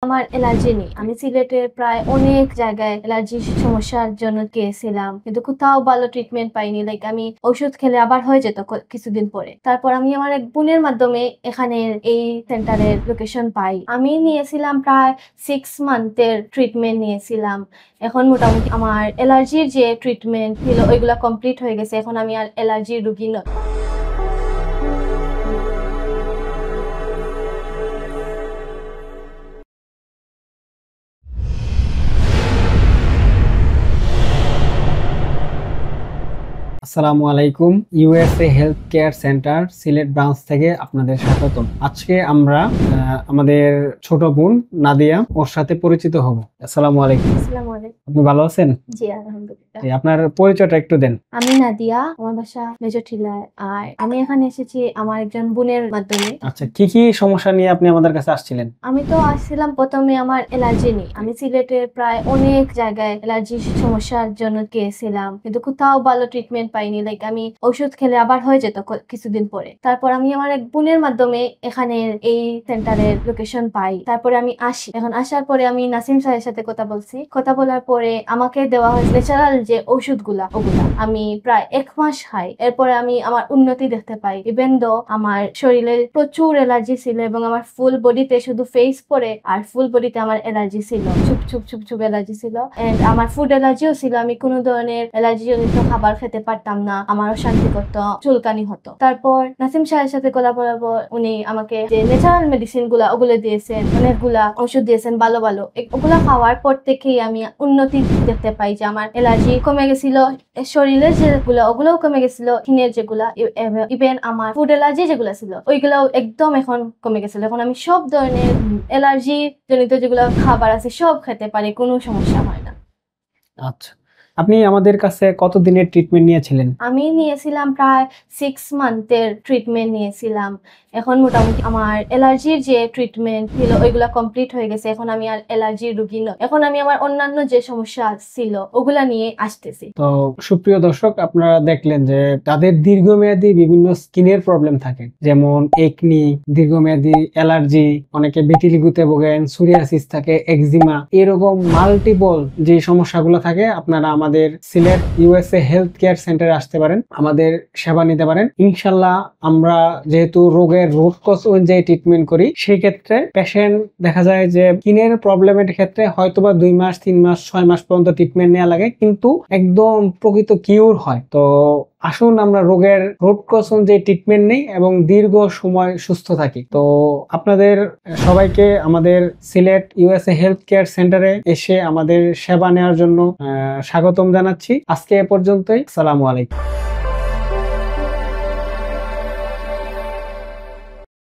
আমার অ্যালার্জি নেই। আমি সিলেটের প্রায় অনেক জায়গায় অ্যালার্জির সমস্যার জন্য গিয়েছিলাম, কিন্তু কোথাও ভালো ট্রিটমেন্ট পাইনি। লাইক আমি ওষুধ খেলে আবার হয়ে যেত কিছুদিন পরে। তারপর আমি আমার এক বোনের মাধ্যমে এখানের এই সেন্টারের লোকেশন পাই। আমি নিয়েছিলাম প্রায় 6 মান্থের ট্রিটমেন্ট নিয়েছিলাম। এখন মোটামুটি আমার অ্যালার্জির যে ট্রিটমেন্ট ছিল ওইগুলা কমপ্লিট হয়ে গেছে। এখন আমি আর অ্যালার্জির রোগী নই। আসসালামু আলাইকুম। USA health care centre Sylhet branch থেকে আপনাদের স্বাগতম। আজকে আমরা আমাদের ছোট বোন নাদিয়া ওর সাথে পরিচিত হব। আসসালামু আলাইকুম। আসসালামু আলাইকুম। আপনি ভালো আছেন? জি, আলহামদুলিল্লাহ। আপনার পরিচয়টা একটু দেন। আমি নাদিয়া, আমার বাসা মেজরটিলায়। আর আমি এখানে এসেছি আমার একজন বোনের মাধ্যমে। আচ্ছা, কি কি সমস্যা নিয়ে আপনি আমাদের কাছে আসছিলেন? আমি তো আসছিলাম প্রথমে আমার অ্যালার্জি নেই। আমি সিলেটের প্রায় অনেক জায়গায় অ্যালার্জির সমস্যার জন্য গিয়েছিলাম, কিন্তু কোথাও ভালো ট্রিটমেন্ট পাইনি। লাইক আমি ওষুধ খেলে আবার হয়ে যেত কিছুদিন পরে। তারপর আমি আমার এক বোনের মাধ্যমে এখানের এই সেন্টারের লোকেশন পাই। তারপরে আমি আসি। এখন আসার পরে আমি নাসিম সাহেবের সাথে কথা বলছি। কথা বলার পরে আমাকে দেওয়া হয়েছে ন্যাচারাল যে ওষুধগুলা, ওগুলা আমি প্রায় 1 মাস খাই। এরপরে আমি আমার উন্নতি দেখতে পাই। ইভেন দো আমার শরীরে প্রচুর অ্যালার্জি ছিল এবং আমার ফুল বডিতে, শুধু ফেস পরে আর ফুল বডিতে আমার অ্যালার্জি ছিল, চুপ অ্যালার্জি ছিল। এন্ড আমার ফুড অ্যালার্জিও ছিল। আমি কোনো ধরনের অ্যালার্জি জনিত খাবার খেতে পারতাম না। আমার অশান্তি করতো, চুলকানি হতো। তারপর নাসিম সাহেবের সাথে কথা বলার পর উনি আমাকে যে ন্যাচারাল মেডিসিন গুলা ওগুলো দিয়েছেন, অনেকগুলা ওষুধ দিয়েছেন ভালো ভালো। ওগুলা খাওয়ার পর থেকেই আমি উন্নতি দেখতে পাই যে আমার অ্যালার্জি কমে গেছিল, শরীরের যেগুলো ওগুলোও কমে গেছিল, স্কিনের যেগুলা, ইভেন আমার ফুড অ্যালার্জি যেগুলো ছিল ওইগুলাও একদম এখন কমে গেছিল। এখন আমি সব ধরনের অ্যালার্জি জনিত যেগুলো খাবার আছে সব খেতে পারি, কোনো সমস্যা হয় না। আচ্ছা, আপনি আমাদের কাছে কতদিনের ট্রিটমেন্ট নিয়েছিলেন? আমি নিয়েছিলাম প্রায় 6 মান্থের ট্রিটমেন্ট নিয়েছিলাম। এখন মোটামুটি আমার অ্যালার্জির যে ট্রিটমেন্ট ছিল ওইগুলা কমপ্লিট হয়ে গেছে। এখন আমি আর অ্যালার্জির রোগী নই। এখন আমি আমার অন্যান্য যে সমস্যা ছিল ওগুলা নিয়ে আসতেছি। তো সুপ্রিয় দর্শক, আপনারা দেখলেন যে তাদের দীর্ঘমেয়াদী বিভিন্ন স্কিনের প্রবলেম থাকে, যেমন একনি, দীর্ঘমেয়াদী অ্যালার্জি, অনেকে ভিটিলিগোতে ভোগেন, সোরিয়াসিস থাকে, এক্সিমা, এরকম মাল্টিপল যে সমস্যাগুলো থাকে, আপনারা আমাদের সিলেট ইউএসএ হেলথ কেয়ার সেন্টারে আসতে পারেন, আমাদের সেবা নিতে পারেন। ইনশাল্লাহ আমরা যেহেতু রোগের রুট কজ অনুযায়ী ট্রিটমেন্ট করি, সেই ক্ষেত্রে পেশেন্ট দেখা যায় যে স্কিনের প্রবলেমের ক্ষেত্রে হয়তোবা 2 মাস, 3 মাস, 6 মাস পর্যন্ত ট্রিটমেন্ট নেওয়া লাগে, কিন্তু একদম প্রকৃত কিউর হয়। তো আসুন আমরা রোগের রুট কজ অনুযায়ী ট্রিটমেন্ট নেই এবং দীর্ঘ সময় সুস্থ থাকি। তো আপনাদের সবাইকে আমাদের সিলেট ইউএসএ হেলথ কেয়ার সেন্টারে এসে আমাদের সেবা নেওয়ার জন্য স্বাগতম জানাচ্ছি। আজকে এ পর্যন্তই। আসসালামু আলাইকুম।